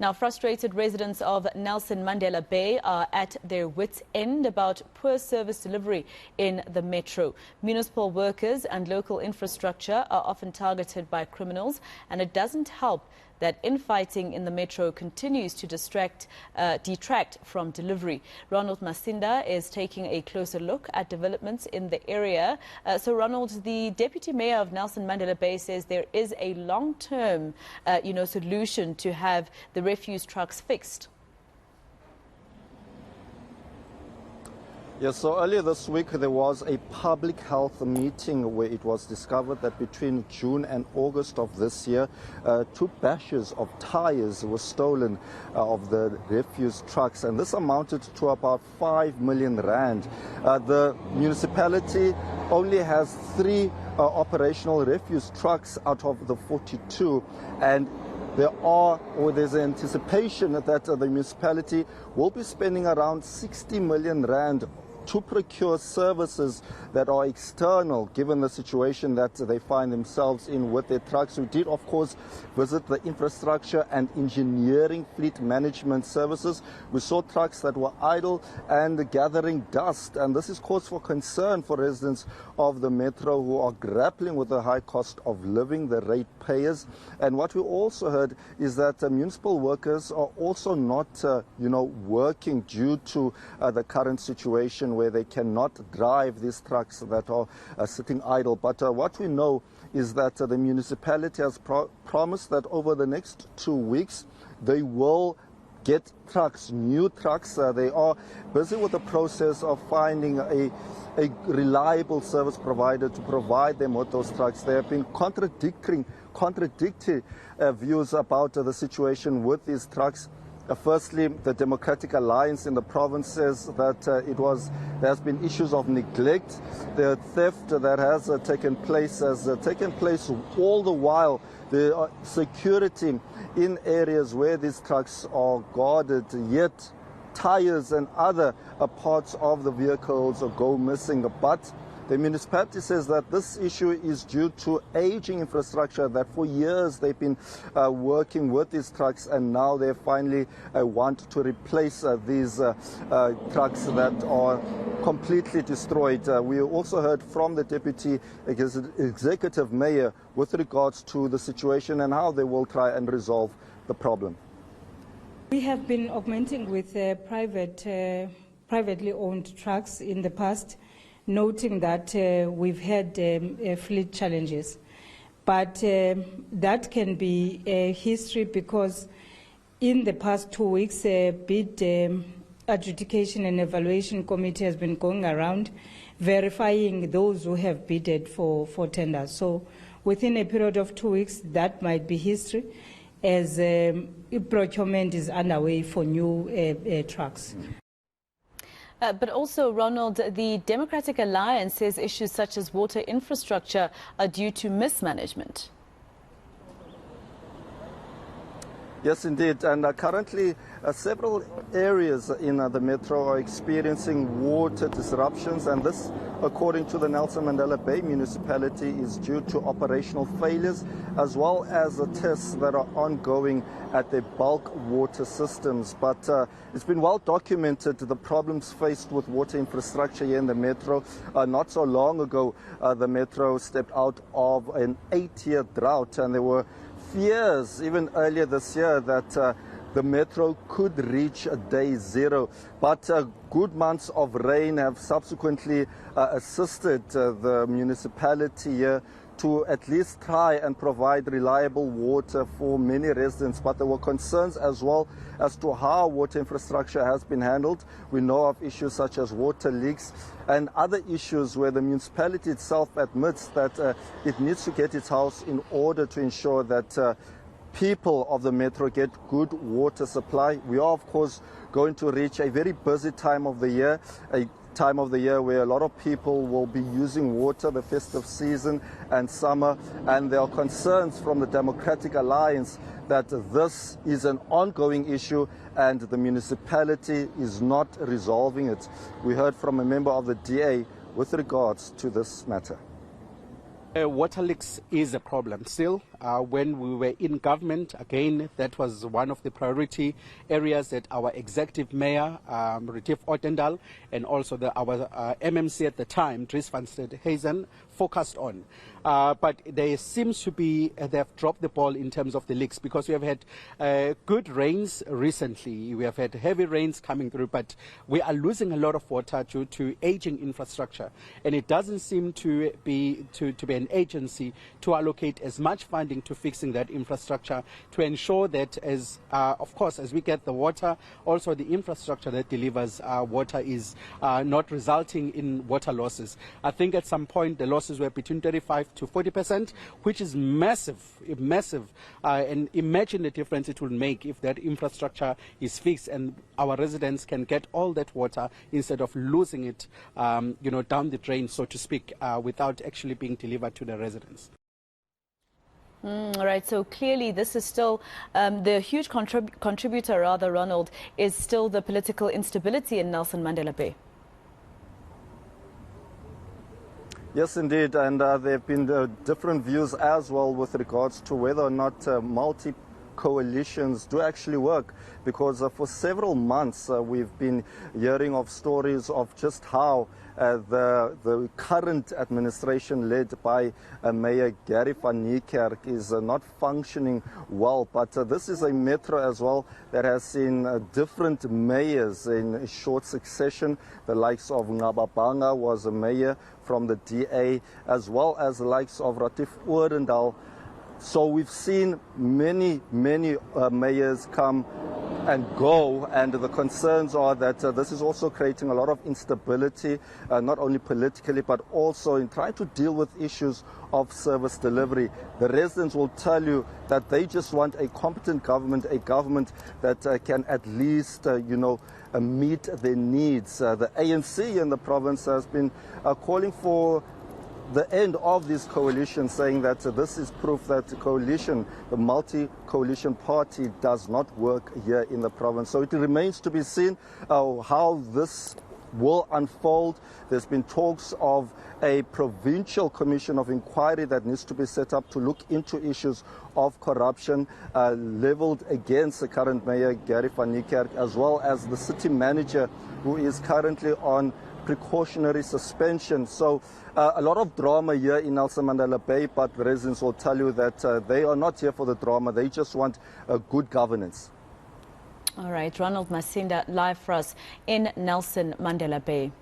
Now, frustrated residents of Nelson Mandela Bay are at their wits' end about poor service delivery in the metro. Municipal workers and local infrastructure are often targeted by criminals, and it doesn't help that infighting in the metro continues to detract from delivery. Ronald Masinda is taking a closer look at developments in the area. So, Ronald, the Deputy Mayor of Nelson Mandela Bay says there is a long-term, solution to have the refuse trucks fixed. Yes, so earlier this week there was a public health meeting where it was discovered that between June and August of this year, 2 batches of tires were stolen of the refuse trucks, and this amounted to about 5 million rand. The municipality only has 3 operational refuse trucks out of the 42, and there's an anticipation that the municipality will be spending around 60 million rand to procure services that are external, given the situation that they find themselves in with their trucks. We did, of course, visit the infrastructure and engineering fleet management services. We saw trucks that were idle and gathering dust, and this is cause for concern for residents of the metro who are grappling with the high cost of living, the ratepayers. And what we also heard is that municipal workers are also not, working due to the current situation where they cannot drive these trucks that are sitting idle. But what we know is that the municipality has promised that over the next 2 weeks they will get trucks, new trucks. They are busy with the process of finding a reliable service provider to provide them with those trucks. There have been contradictory views about the situation with these trucks. Firstly, the Democratic Alliance in the province says that there has been issues of neglect. The theft that has taken place has taken place all the while. The security in areas where these trucks are guarded, yet tires and other parts of the vehicles go missing. But the municipality says that this issue is due to aging infrastructure, that for years they've been working with these trucks, and now they finally want to replace these trucks that are completely destroyed. We also heard from the Deputy Executive Mayor with regards to the situation and how they will try and resolve the problem. We have been augmenting with privately owned trucks in the past, noting that we've had fleet challenges. But that can be a history, because in the past 2 weeks, a bid adjudication and evaluation committee has been going around verifying those who have bidded for tenders. So within a period of 2 weeks, that might be history, as procurement is underway for new trucks. But also, Ronald, the Democratic Alliance says issues such as water infrastructure are due to mismanagement. Yes, indeed. And currently, several areas in the metro are experiencing water disruptions. And this, according to the Nelson Mandela Bay municipality, is due to operational failures, as well as the tests that are ongoing at their bulk water systems. But it's been well documented, the problems faced with water infrastructure here in the metro. Not so long ago, the metro stepped out of an 8-year drought, and there were fears even earlier this year that the metro could reach day zero. But good months of rain have subsequently assisted the municipality here to at least try and provide reliable water for many residents. But there were concerns as well as to how water infrastructure has been handled. We know of issues such as water leaks and other issues where the municipality itself admits that it needs to get its house in order to ensure that people of the metro get good water supply. We are, of course, going to reach a very busy time of the year, a time of the year where a lot of people will be using water, the festive season and summer, and there are concerns from the Democratic Alliance that this is an ongoing issue and the municipality is not resolving it. We heard from a member of the DA with regards to this matter. Water leaks is a problem still, when we were in government. Again, that was one of the priority areas that our executive mayor, Retief Ottendal, and also our MMC at the time, Dries van Steenhuisen, focused on. But there seems to be, they have dropped the ball in terms of the leaks, because we have had good rains recently. We have had heavy rains coming through, but we are losing a lot of water due to aging infrastructure. And it doesn't seem to be an agency to allocate as much funding to fixing that infrastructure, to ensure that of course, as we get the water, also the infrastructure that delivers water is not resulting in water losses. I think at some point the losses were between 35 to 40%, which is massive, and imagine the difference it will make if that infrastructure is fixed and our residents can get all that water instead of losing it, down the drain, so to speak, without actually being delivered to the residents. All right, so clearly this is still the huge contributor, rather, Ronald, is still the political instability in Nelson Mandela Bay. Yes, indeed, and there have been different views as well with regards to whether or not multi-coalitions do actually work, because for several months we've been hearing of stories of just how the current administration led by Mayor Gary van Niekerk is not functioning well. But this is a metro as well that has seen different mayors in short succession. The likes of Ngababanga was a mayor from the DA, as well as the likes of Retief Ottendal. So we've seen many mayors come and go, and the concerns are that this is also creating a lot of instability, not only politically but also in trying to deal with issues of service delivery. The residents will tell you that they just want a competent government, a government that can at least, meet their needs. The ANC in the province has been calling for the end of this coalition, saying that this is proof that the coalition, the multi-coalition party, does not work here in the province. So it remains to be seen how this will unfold. There's been talks of a provincial commission of inquiry that needs to be set up to look into issues of corruption leveled against the current mayor, Gary van Niekerk, as well as the city manager, who is currently on precautionary suspension. So a lot of drama here in Nelson Mandela Bay, but residents will tell you that they are not here for the drama. They just want good governance. All right, Ronald Masinda live for us in Nelson Mandela Bay.